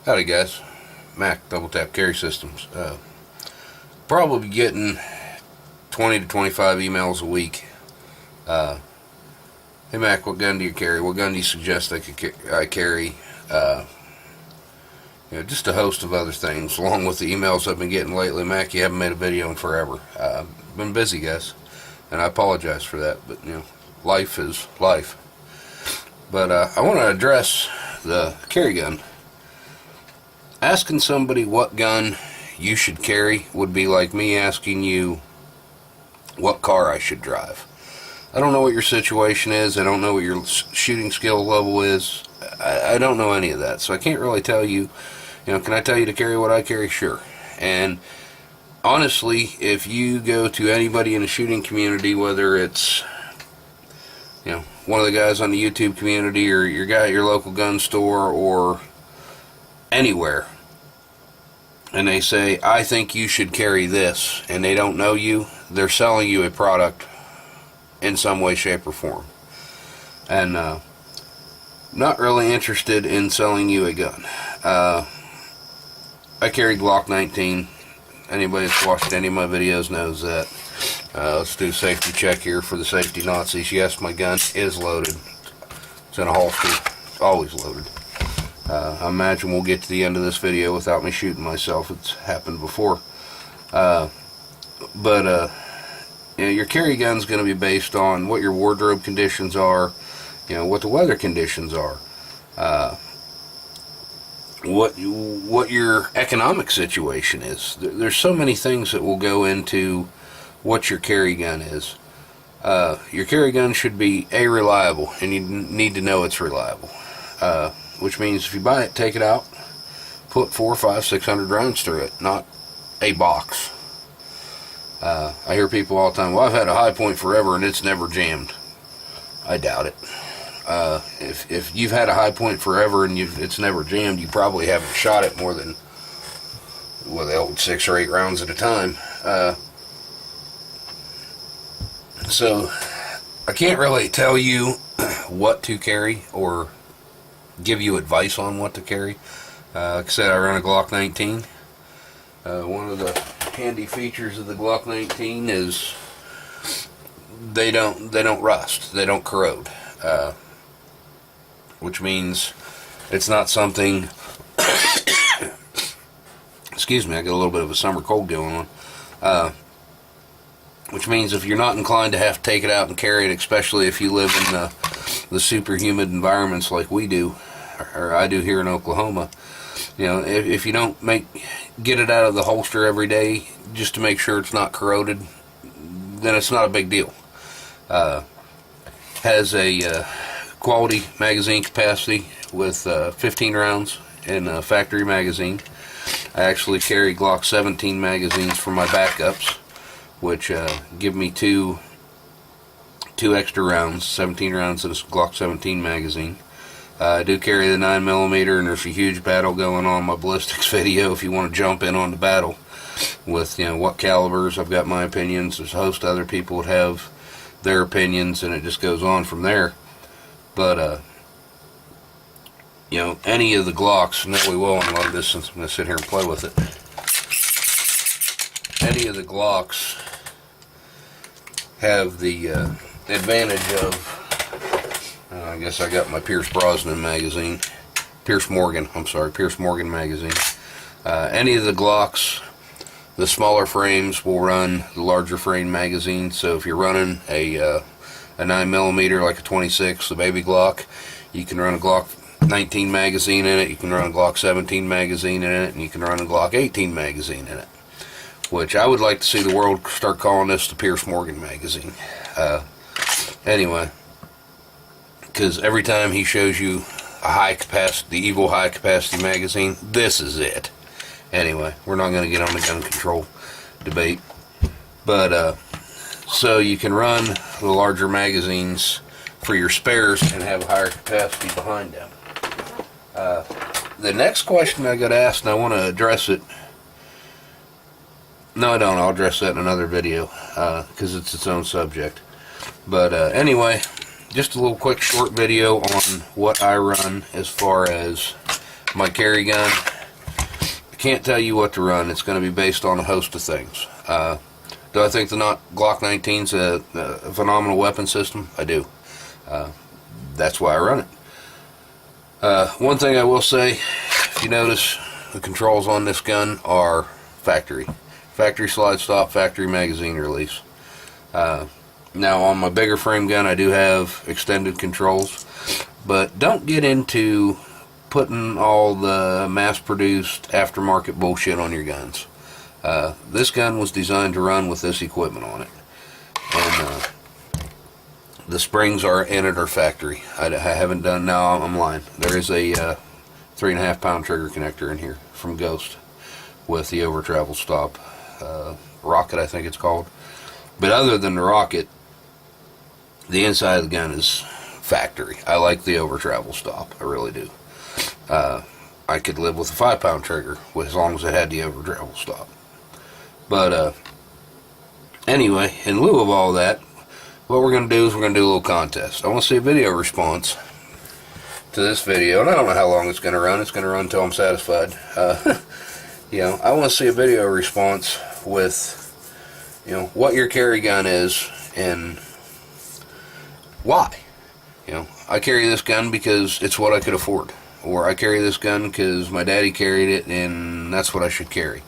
Howdy guys, Mac, DoubleTapCarrySystems. Probably getting 20 to 25 emails a week. Hey Mac, what gun do you carry? What gun do you suggest I carry? Just a host of other things, along with the emails I've been getting lately. Mac, you haven't made a video in forever. Been busy, guys, and I apologize for that, but life is life. But I want to address the carry gun. Asking somebody what gun you should carry would be like me asking you what car I should drive. I don't know what your situation is. I don't know what your shooting skill level is. I don't know any of that, so I can't really tell you. Can I tell you to carry what I carry? Sure. And honestly, if you go to anybody in the shooting community, whether it's one of the guys on the YouTube community or your guy at your local gun store or anywhere, and they say, I think you should carry this, and they don't know you, they're selling you a product in some way, shape, or form. And not really interested in selling you a gun. I carry Glock 19. Anybody that's watched any of my videos knows that. Let's do a safety check here for the safety Nazis. Yes, my gun is loaded. It's in a holster. Always loaded. I imagine we'll get to the end of this video without me shooting myself. It's happened before. Your carry gun's going to be based on what your wardrobe conditions are, what the weather conditions are, what your economic situation is. There's so many things that will go into what your carry gun is. Your carry gun should be reliable, and you need to know it's reliable. Which means if you buy it, take it out, put 400, 500, 600 rounds through it, not a box. I hear people all the time, well, I've had a high point forever and it's never jammed. I doubt it. If you've had a high point forever and it's never jammed, you probably haven't shot it more than, the old 6 or 8 rounds at a time. So I can't really tell you what to carry or give you advice on what to carry. Like I said, I run a Glock 19. One of the handy features of the Glock 19 is they don't rust, they don't corrode, which means it's not something. Excuse me, I got a little bit of a summer cold going on. Which means if you're not inclined to have to take it out and carry it, especially if you live in the super humid environments like we do, or I do here in Oklahoma, if you don't get it out of the holster every day just to make sure it's not corroded, then it's not a big deal. Has a quality magazine capacity with 15 rounds in a factory magazine. I actually carry Glock 17 magazines for my backups, which give me two extra rounds, 17 rounds in a Glock 17 magazine. I do carry the 9mm, and there's a huge battle going on in my ballistics video if you want to jump in on the battle with what calibers. I've got my opinions. There's a host of other people that have their opinions, and it just goes on from there. But any of the Glocks, and then we will unload this since I'm going to sit here and play with it. Any of the Glocks have the advantage of, I guess I got my Pierce Morgan magazine. Any of the Glocks, the smaller frames will run the larger frame magazine. So if you're running a 9mm like a 26, the baby Glock, you can run a Glock 19 magazine in it, you can run a Glock 17 magazine in it, and you can run a Glock 18 magazine in it. Which I would like to see the world start calling this the Pierce Morgan magazine. Anyway, because every time he shows you the evil high capacity magazine, this is it. Anyway, we're not going to get on the gun control debate. But, so you can run the larger magazines for your spares and have a higher capacity behind them. The next question I got asked, and I want to address it. No, I don't. I'll address that in another video, because it's its own subject. But anyway, just a little quick short video on what I run as far as my carry gun can't tell you what to run. It's going to be based on a host of things. Do I think the Glock 19's a phenomenal weapon system? I do. That's why I run it. One thing I will say, if you notice, the controls on this gun are factory. Factory slide stop, factory magazine release. Now on my bigger frame gun I do have extended controls, but don't get into putting all the mass-produced aftermarket bullshit on your guns. This gun was designed to run with this equipment on it, and the springs are in it or factory. I haven't done, no, I'm lying. There is a 3.5 pound trigger connector in here from Ghost with the over travel stop, rocket I think it's called. But other than the rocket, the inside of the gun is factory. I like the over travel stop, I really do. I could live with a 5 pound trigger as long as it had the over travel stop. But anyway, in lieu of all that, what we're going to do is we're going to do a little contest. I want to see a video response to this video, and I don't know how long it's going to run. It's going to run until I'm satisfied. You know, I want to see a video response with, you know, what your carry gun is and why. You know, I carry this gun because it's what I could afford, or I carry this gun because my daddy carried it and that's what I should carry,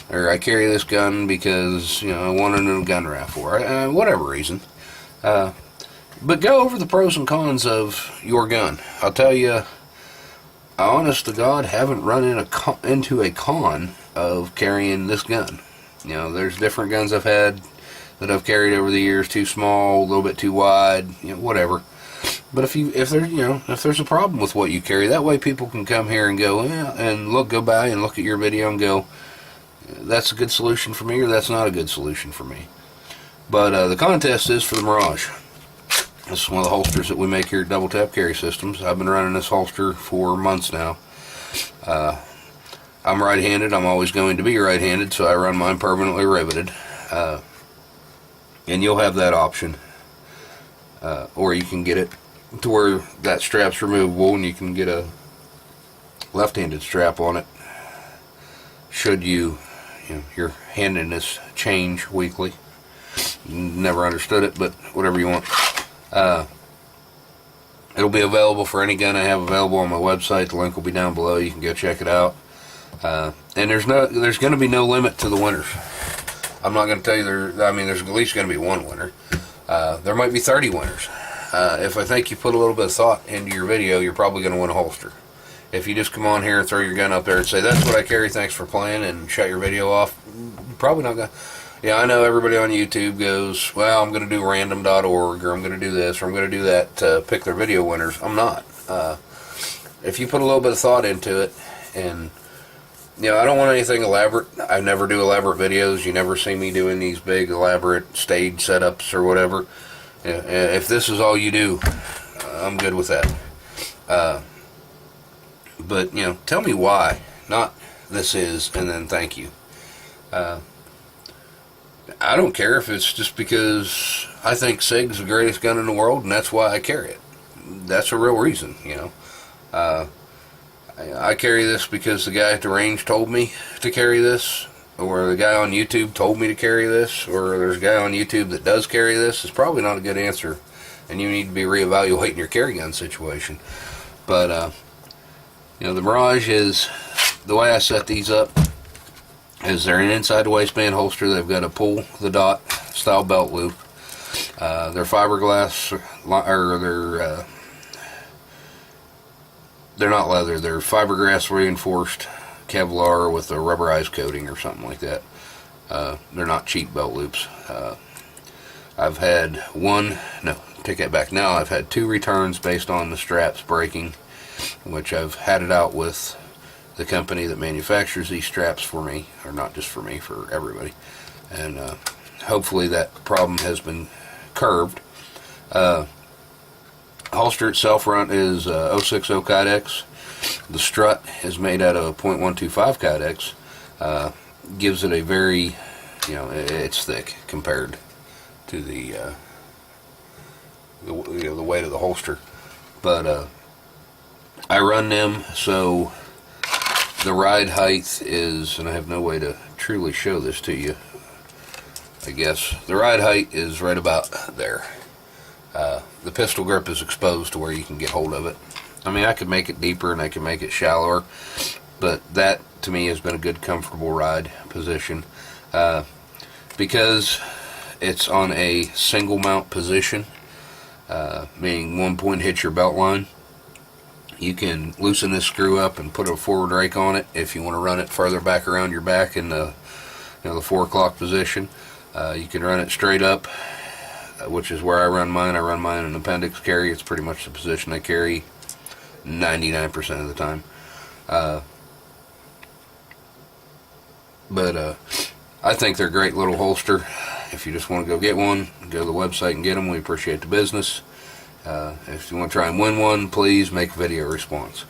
or I carry this gun because, you know, I wanted a gun raffle, or whatever reason. But go over the pros and cons of your gun. I'll tell you, I honest to God haven't run into a con of carrying this gun. You know, there's different guns I've had that I've carried over the years, too small, a little bit too wide, you know, whatever. But if there's a problem with what you carry, that way people can come here and go, yeah, and go by and look at your video and go, that's a good solution for me, or that's not a good solution for me. But the contest is for the Mirage. This is one of the holsters that we make here at DoubleTapCarrySystems. I've been running this holster for months now. I'm right-handed. I'm always going to be right-handed, so I run mine permanently riveted. And you'll have that option. Or you can get it to where that strap's removable and you can get a left-handed strap on it should your handedness change weekly. Never understood it, but whatever you want. It'll be available for any gun I have available on my website. The link will be down below. You can go check it out. And there's going to be no limit to the winners. I'm not going to tell you there's at least going to be one winner. There might be 30 winners. If I think you put a little bit of thought into your video, you're probably going to win a holster. If you just come on here and throw your gun up there and say, that's what I carry, thanks for playing, and shut your video off, you're probably not going to. Yeah, I know everybody on YouTube goes, well, I'm going to do random.org, or I'm going to do this, or I'm going to do that to pick their video winners. I'm not. If you put a little bit of thought into it, and, you know, I don't want anything elaborate. I never do elaborate videos. You never see me doing these big, elaborate stage setups or whatever. If this is all you do, I'm good with that. But, you know, tell me why. Not this is, and then thank you. I don't care if it's just because I think SIG's the greatest gun in the world and that's why I carry it. That's a real reason, you know. I carry this because the guy at the range told me to carry this, or the guy on YouTube told me to carry this, or there's a guy on YouTube that does carry this. It's probably not a good answer, and you need to be reevaluating your carry gun situation. But, you know, the Mirage is, the way I set these up, is they're an inside the waistband holster. They've got a pull the dot style belt loop. They're fiberglass, or they're not leather. They're fiberglass reinforced Kevlar with a rubberized coating or something like that. They're not cheap belt loops. I've had now I've had 2 returns based on the straps breaking, which I've had it out with the company that manufactures these straps for me, or not just for me, for everybody, and hopefully that problem has been curbed. Holster itself is 060 Kydex. The strut is made out of 0.125 Kydex. Gives it a very, you know, it's thick compared to the weight of the holster, but I run them so The ride height is, and I have no way to truly show this to you, I guess. The ride height is right about there. The pistol grip is exposed to where you can get hold of it. I mean, I could make it deeper and I could make it shallower, but that to me has been a good comfortable ride position. Because it's on a single mount position, meaning 1 point hits your belt line, you can loosen this screw up and put a forward rake on it if you want to run it further back around your back in the the 4 o'clock position. You can run it straight up, which is where I run mine. I run mine in appendix carry. It's pretty much the position I carry 99% of the time. But I think they're a great little holster. If you just want to go get one, go to the website and get them. We appreciate the business. If you want to try and win one, please make a video response.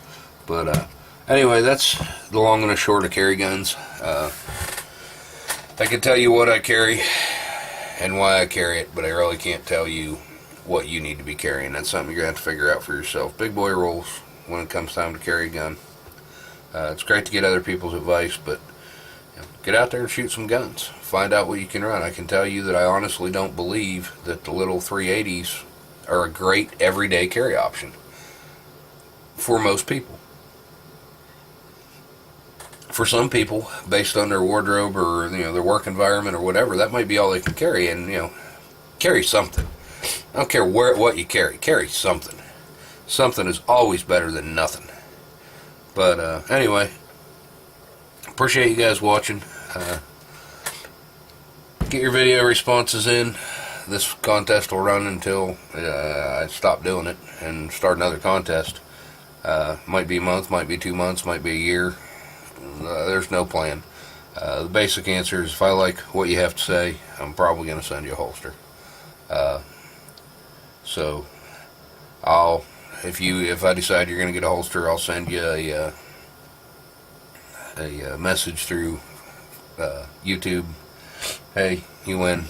But anyway, that's the long and the short of carry guns. I can tell you what I carry and why I carry it, but I really can't tell you what you need to be carrying. That's something you're going to have to figure out for yourself. Big boy rules when it comes time to carry a gun. It's great to get other people's advice, but get out there and shoot some guns. Find out what you can run. I can tell you that I honestly don't believe that the little 380s are a great everyday carry option for most people. For some people, based on their wardrobe or their work environment or whatever, that might be all they can carry. And carry something. I don't care what you carry. Carry something. Something is always better than nothing. But anyway, appreciate you guys watching. Get your video responses in. This contest will run until I stop doing it and start another contest. Might be a month, might be 2 months, might be a year. There's no plan. The basic answer is if I like what you have to say, I'm probably going to send you a holster. So if I decide you're going to get a holster, I'll send you a message through YouTube. Hey, you win.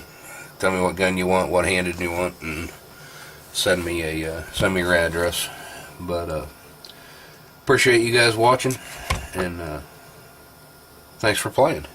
Tell me what gun you want, what handed you want, and send me your address. But appreciate you guys watching, and thanks for playing.